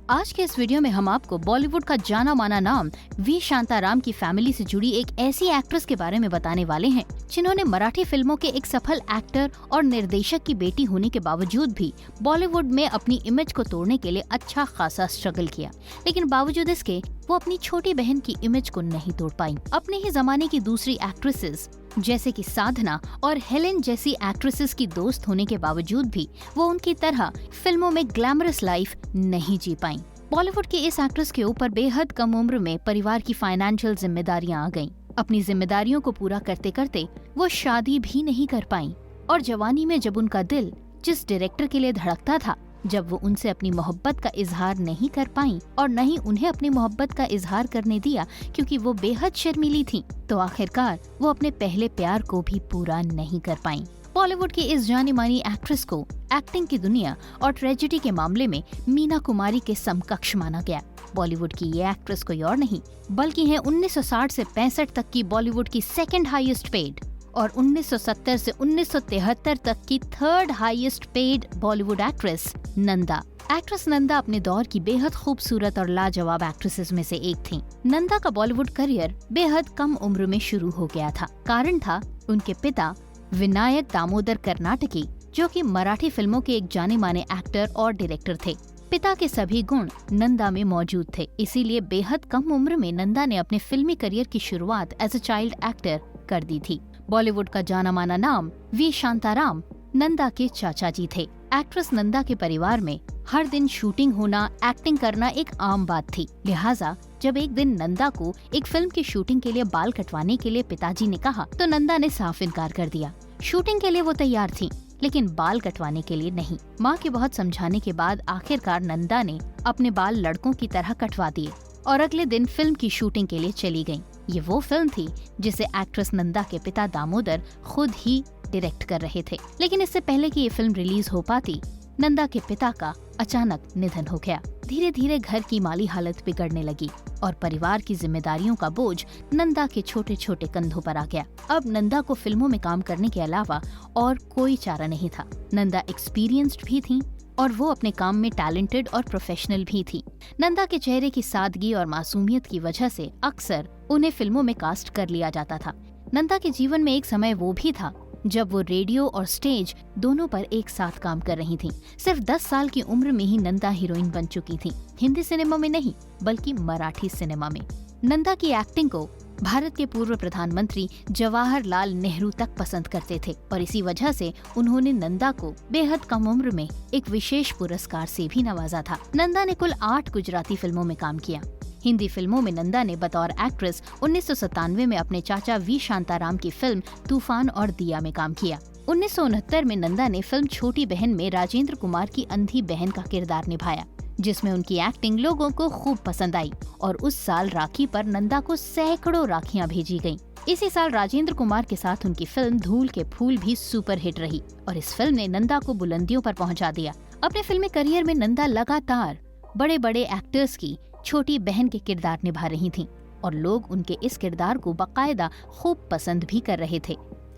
आज के इस वीडियो में हम आपको बॉलीवुड का जाना माना नाम वी शांताराम की फैमिली से जुड़ी एक ऐसी एक्ट्रेस के बारे में बताने वाले हैं जिन्होंने मराठी फिल्मों के एक सफल एक्टर और निर्देशक की बेटी होने के बावजूद भी बॉलीवुड में अपनी इमेज को तोड़ने के लिए अच्छा खासा स्ट्रगल किया, लेकिन बावजूद इसके वो अपनी छोटी बहन की इमेज को नहीं तोड़ पाई। अपने ही जमाने की दूसरी एक्ट्रेसेस जैसे कि साधना और हेलेन जैसी एक्ट्रेसेस की दोस्त होने के बावजूद भी वो उनकी तरह फिल्मों में ग्लैमरस लाइफ नहीं जी पाईं। बॉलीवुड की इस एक्ट्रेस के ऊपर बेहद कम उम्र में परिवार की फाइनेंशियल जिम्मेदारियां आ गईं। अपनी जिम्मेदारियों को पूरा करते करते वो शादी भी नहीं कर पाईं और जवानी में जब उनका दिल जिस डायरेक्टर के लिए धड़कता था, जब वो उनसे अपनी मोहब्बत का इजहार नहीं कर पाईं और न ही उन्हें अपनी मोहब्बत का इजहार करने दिया क्योंकि वो बेहद शर्मीली थीं, तो आखिरकार वो अपने पहले प्यार को भी पूरा नहीं कर पाईं। बॉलीवुड की इस जानी मानी एक्ट्रेस को एक्टिंग की दुनिया और ट्रेजेडी के मामले में मीना कुमारी के समकक्ष माना गया। बॉलीवुड की ये एक्ट्रेस कोई और नहीं बल्कि है 1960 से 65 तक की बॉलीवुड की सेकंड हाईएस्ट पेड और 1970 से 1973 तक की third highest paid Bollywood actress Nanda. Actress Nanda अपने दौर की बेहद खूबसूरत और लाजवाब एक्ट्रेसेस में से एक थीं। नंदा का बॉलीवुड करियर बेहद कम उम्र में शुरू हो गया था। कारण था उनके पिता विनायक दामोदर कर्नाटकी, जो कि मराठी फिल्मों के एक जाने माने एक्टर और डायरेक्टर थे। पिता के सभी गुण नंदा में मौजूद थे, इसीलिए बेहद कम उम्र में नंदा ने अपने फिल्मी करियर की शुरुआत एज अ चाइल्ड एक्टर कर दी थी। बॉलीवुड का जाना माना नाम वी शांताराम नंदा के चाचा जी थे। एक्ट्रेस नंदा के परिवार में हर दिन शूटिंग होना, एक्टिंग करना एक आम बात थी। लिहाजा जब एक दिन नंदा को एक फिल्म की शूटिंग के लिए बाल कटवाने के लिए पिताजी ने कहा तो नंदा ने साफ इनकार कर दिया। शूटिंग के लिए वो तैयार थी लेकिन बाल कटवाने के लिए नहीं। माँ के बहुत समझाने के बाद आखिरकार नंदा ने अपने बाल लड़कों की तरह कटवा दिए और अगले दिन फिल्म की शूटिंग के लिए चली गयी। ये वो फिल्म थी जिसे एक्ट्रेस नंदा के पिता दामोदर खुद ही डायरेक्ट कर रहे थे, लेकिन इससे पहले कि ये फिल्म रिलीज हो पाती नंदा के पिता का अचानक निधन हो गया। धीरे धीरे घर की माली हालत बिगड़ने लगी और परिवार की जिम्मेदारियों का बोझ नंदा के छोटे छोटे कंधों पर आ गया। अब नंदा को फिल्मों में काम करने के अलावा और कोई चारा नहीं था। नंदा एक्सपीरियंस्ड भी थी और वो अपने काम में टैलेंटेड और प्रोफेशनल भी थी। नंदा के चेहरे की सादगी और मासूमियत की वजह से अक्सर उन्हें फिल्मों में कास्ट कर लिया जाता था। नंदा के जीवन में एक समय वो भी था जब वो रेडियो और स्टेज दोनों पर एक साथ काम कर रही थीं। सिर्फ 10 साल की उम्र में ही नंदा हीरोइन बन चुकी थीं। हिंदी सिनेमा में नहीं बल्कि मराठी सिनेमा में। नंदा की एक्टिंग को भारत के पूर्व प्रधानमंत्री जवाहरलाल नेहरू तक पसंद करते थे और इसी वजह से उन्होंने नंदा को बेहद कम उम्र में एक विशेष पुरस्कार से भी नवाजा था। नंदा ने कुल 8 गुजराती फिल्मों में काम किया। हिंदी फिल्मों में नंदा ने बतौर एक्ट्रेस 1997 में अपने चाचा वी शांताराम की फिल्म तूफान और दिया में काम किया। 1969 में नंदा ने फिल्म छोटी बहन में राजेंद्र कुमार की अंधी बहन का किरदार निभाया, जिसमें उनकी एक्टिंग लोगों को खूब पसंद आई और उस साल राखी पर नंदा को सैकड़ों राखियां भेजी गईं। इसी साल राजेंद्र कुमार के साथ उनकी फिल्म धूल के फूल भी सुपर हिट रही और इस फिल्म ने नंदा को बुलंदियों पर पहुंचा दिया। अपने फिल्मी करियर में नंदा लगातार बड़े बड़े एक्टर्स की छोटी बहन के किरदार निभा रही थीं और लोग उनके इस किरदार को बाकायदा खूब पसंद भी कर रहे थे।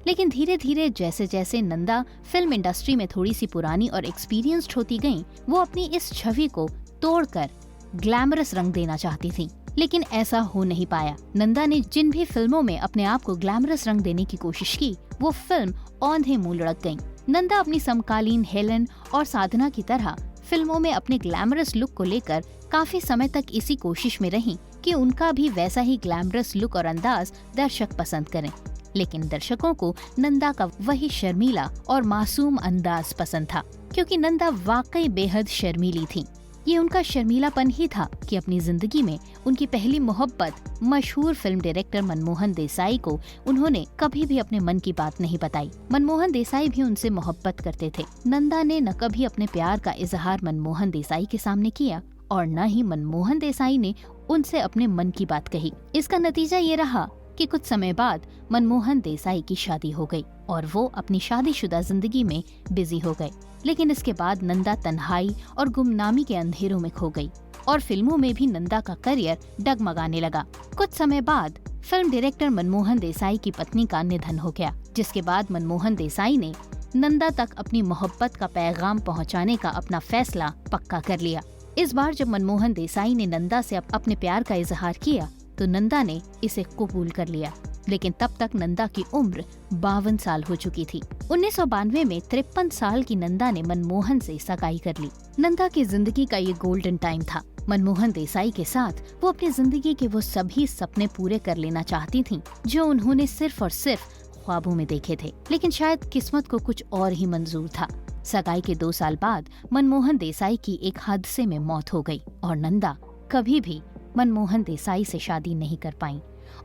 लेकिन धीरे धीरे जैसे जैसे नंदा फिल्म इंडस्ट्री में थोड़ी सी पुरानी और एक्सपीरियंस्ड होती गईं, वो अपनी इस छवि को तोड़कर ग्लैमरस रंग देना चाहती थीं, लेकिन ऐसा हो नहीं पाया। नंदा ने जिन भी फिल्मों में अपने आप को ग्लैमरस रंग देने की कोशिश की, वो फिल्म औंधे मुंह लुढ़क गईं। नंदा अपनी समकालीन हेलेन और साधना की तरह फिल्मों में अपने ग्लैमरस लुक को लेकर काफी समय तक इसी कोशिश में रहीं कि उनका भी वैसा ही ग्लैमरस लुक और अंदाज दर्शक पसंद करें, लेकिन दर्शकों को नंदा का वही शर्मीला और मासूम अंदाज पसंद था, क्योंकि नंदा वाकई बेहद शर्मीली थी। ये उनका शर्मीलापन ही था कि अपनी जिंदगी में उनकी पहली मोहब्बत मशहूर फिल्म डायरेक्टर मनमोहन देसाई को उन्होंने कभी भी अपने मन की बात नहीं बताई। मनमोहन देसाई भी उनसे मोहब्बत करते थे। नंदा ने न कभी अपने प्यार का इजहार मनमोहन देसाई के सामने किया और न ही मनमोहन देसाई ने उनसे अपने मन की बात कही। इसका नतीजा ये रहा कि कुछ समय बाद मनमोहन देसाई की शादी हो गई और वो अपनी शादीशुदा जिंदगी में बिजी हो गए। लेकिन इसके बाद नंदा तन्हाई और गुमनामी के अंधेरों में खो गई और फिल्मों में भी नंदा का करियर डगमगाने लगा। कुछ समय बाद फिल्म डायरेक्टर मनमोहन देसाई की पत्नी का निधन हो गया, जिसके बाद मनमोहन देसाई ने नंदा तक अपनी मोहब्बत का पैगाम पहुंचाने का अपना फैसला पक्का कर लिया। इस बार जब मनमोहन देसाई ने नंदा से अपने प्यार का इजहार किया तो नंदा ने इसे कबूल कर लिया, लेकिन तब तक नंदा की उम्र 52 साल हो चुकी थी। 1992 में 53 साल की नंदा ने मनमोहन से सगाई कर ली। नंदा की जिंदगी का ये गोल्डन टाइम था। मनमोहन देसाई के साथ वो अपनी जिंदगी के वो सभी सपने पूरे कर लेना चाहती थीं, जो उन्होंने सिर्फ और सिर्फ ख्वाबों में देखे थे। लेकिन शायद किस्मत को कुछ और ही मंजूर था। सगाई के 2 साल बाद मनमोहन देसाई की एक हादसे में मौत हो गई और नंदा कभी भी मनमोहन देसाई से शादी नहीं कर पाईं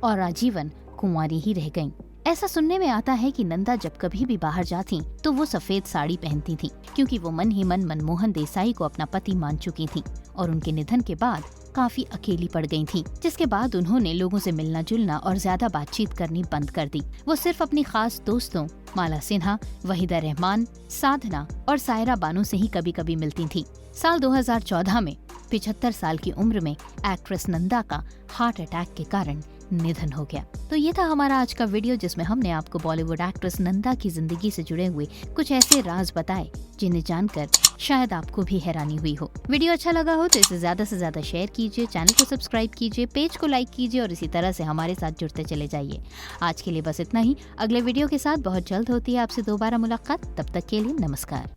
और आजीवन कुंवारी ही रह गईं। ऐसा सुनने में आता है कि नंदा जब कभी भी बाहर जाती तो वो सफेद साड़ी पहनती थी, क्योंकि वो मन ही मन मनमोहन देसाई को अपना पति मान चुकी थी और उनके निधन के बाद काफी अकेली पड़ गई थी, जिसके बाद उन्होंने लोगों से मिलना जुलना और ज्यादा बातचीत करनी बंद कर दी। वो सिर्फ अपनी खास दोस्तों माला सिन्हा, वहीदा रहमान, साधना और सायरा बानो से ही कभी कभी मिलती थी। साल 2014 में 75 साल की उम्र में एक्ट्रेस नंदा का हार्ट अटैक के कारण निधन हो गया। तो ये था हमारा आज का वीडियो, जिसमें हमने आपको बॉलीवुड एक्ट्रेस नंदा की जिंदगी से जुड़े हुए कुछ ऐसे राज बताए जिन्हें जानकर शायद आपको भी हैरानी हुई हो। वीडियो अच्छा लगा हो तो इसे ज्यादा से ज्यादा शेयर कीजिए, चैनल को सब्सक्राइब कीजिए, पेज को लाइक कीजिए और इसी तरह से हमारे साथ जुड़ते चले जाइए। आज के लिए बस इतना ही। अगले वीडियो के साथ बहुत जल्द होती है आपसे दोबारा मुलाकात। तब तक के लिए नमस्कार।